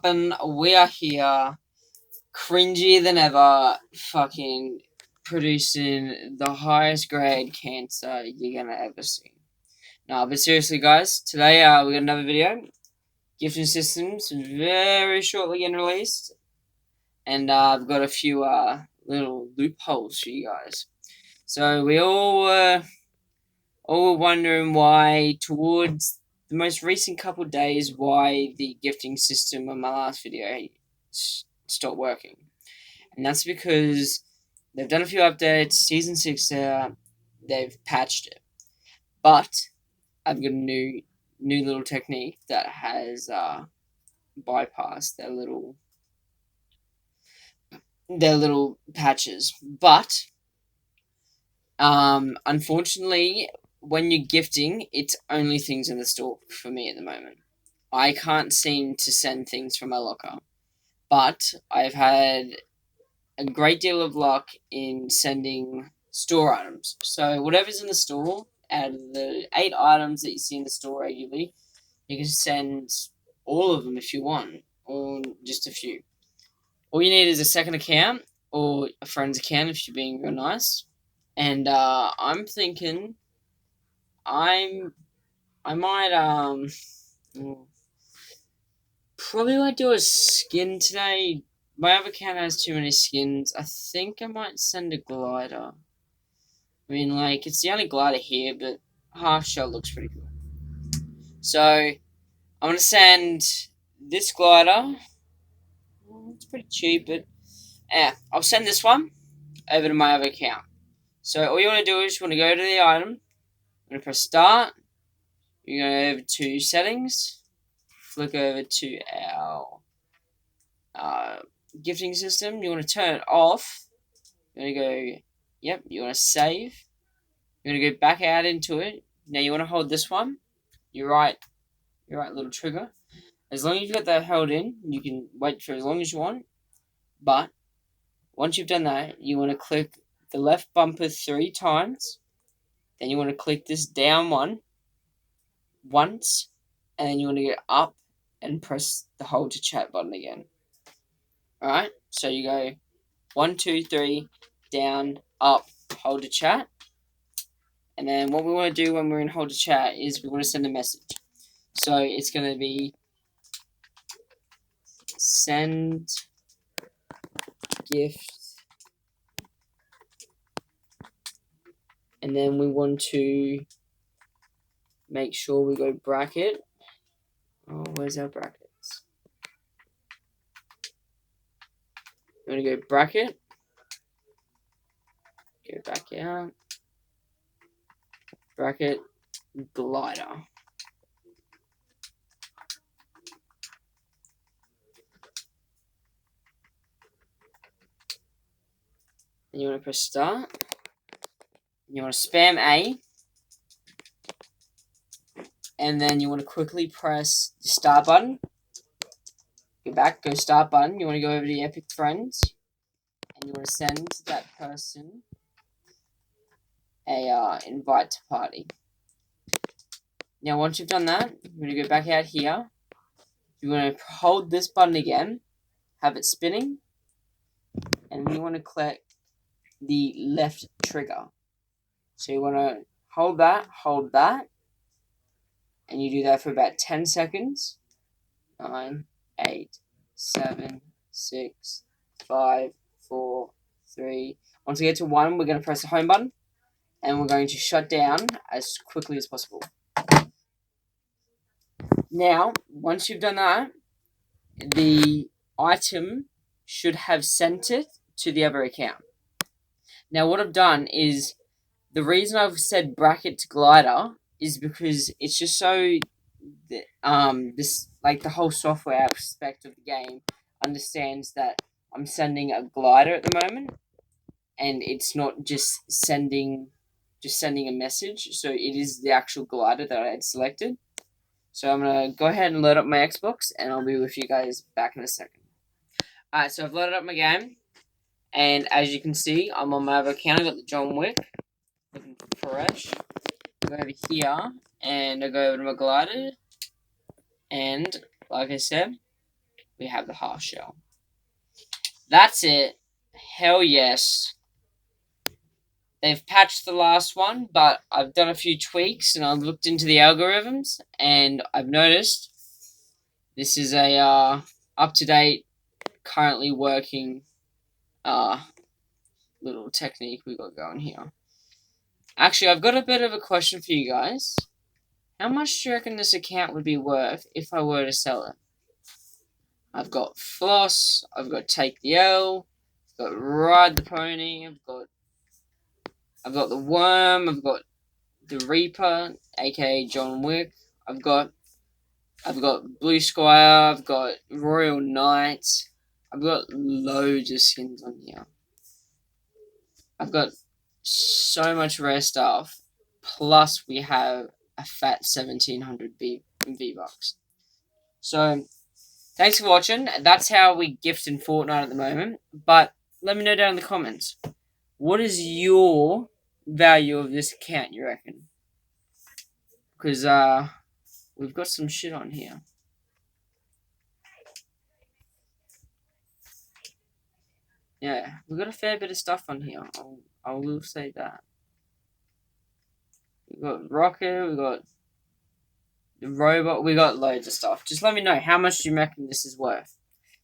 And we are here, cringier than ever, fucking producing the highest grade cancer you're gonna ever see. No, but seriously, guys, today we got another video. Gifting systems very shortly getting released, and I've got a few little loopholes for you guys. So we all were wondering why, towards the most recent couple of days, why the gifting system on my last video stopped working. And that's because they've done a few updates. Season 6 they've patched it. But I've got a new little technique that has bypassed their little patches. But unfortunately, when you're gifting, it's only things in the store for me at the moment. I can't seem to send things from my locker, but I've had a great deal of luck in sending store items. So whatever's in the store, out of the 8 items that you see in the store regularly, you can send all of them if you want, or just a few. All you need is a second account or a friend's account if you're being real nice. And I'm thinking I might probably might do a skin today. My other account has too many skins. I think I might send a glider. I mean, like, it's the only glider here, but half shell looks pretty cool. So I'm gonna send this glider. It's pretty cheap, but yeah, I'll send this one over to my other account. So all you want to do is you want to go to the item. I'm gonna press start. You go over to settings. Flick over to our gifting system. You want to turn it off. You want to go. Yep. You want to save. You want to go back out into it. Now you want to hold this one. Your right little trigger. As long as you've got that held in, you can wait for as long as you want. But once you've done that, you want to click the left bumper 3 times. Then you want to click this down one once, and then you want to go up and press the hold to chat button again. Alright, so you go 1, 2, 3, down, up, hold to chat. And then what we want to do when we're in hold to chat is we want to send a message. So it's going to be send gift, and then we want to make sure we go bracket. Oh, where's our brackets? You want to go bracket, go back out, bracket, glider. And you want to press start. You want to spam A. And then you want to quickly press the start button. Go back, go start button. You want to go over to Epic Friends. And you want to send that person a invite to party. Now once you've done that, you're going to go back out here. You want to hold this button again. Have it spinning. And then you want to click the left trigger. So you want to hold that, and you do that for about 10 seconds. 9, 8, 7, 6, 5, 4, 3. Once we get to 1, we're going to press the home button, and we're going to shut down as quickly as possible. Now, once you've done that, the item should have sent it to the other account. Now, what I've done is, the reason I've said bracket to glider is because it's just so this, like, the whole software aspect of the game understands that I'm sending a glider at the moment, and it's not just sending a message. So it is the actual glider that I had selected. So I'm gonna go ahead and load up my Xbox, and I'll be with you guys back in a second. Alright, so I've loaded up my game, and as you can see, I'm on my other account. I got the John Wick, looking fresh. I go over here, and I go over to my glider, and like I said, we have the half shell. That's it. Hell yes. They've patched the last one, but I've done a few tweaks and I've looked into the algorithms and I've noticed this is a up-to-date, currently working little technique we got going here. Actually, I've got a bit of a question for you guys. How much do you reckon this account would be worth if I were to sell it? I've got Floss, I've got Take the L, I've got Ride the Pony, I've got the Worm, I've got the Reaper, aka John Wick, I've got Blue Squire, I've got Royal Knight, I've got loads of skins on here. I've got so much rare stuff, plus we have a fat 1700 V-Bucks. So, thanks for watching. That's how we gift in Fortnite at the moment. But let me know down in the comments. What is your value of this account, you reckon? Because, we've got some shit on here. Yeah, we've got a fair bit of stuff on here. I will say that. We've got Rocket, we've got the robot, we got loads of stuff. Just let me know how much do you reckon this is worth.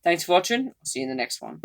Thanks for watching. I'll see you in the next one.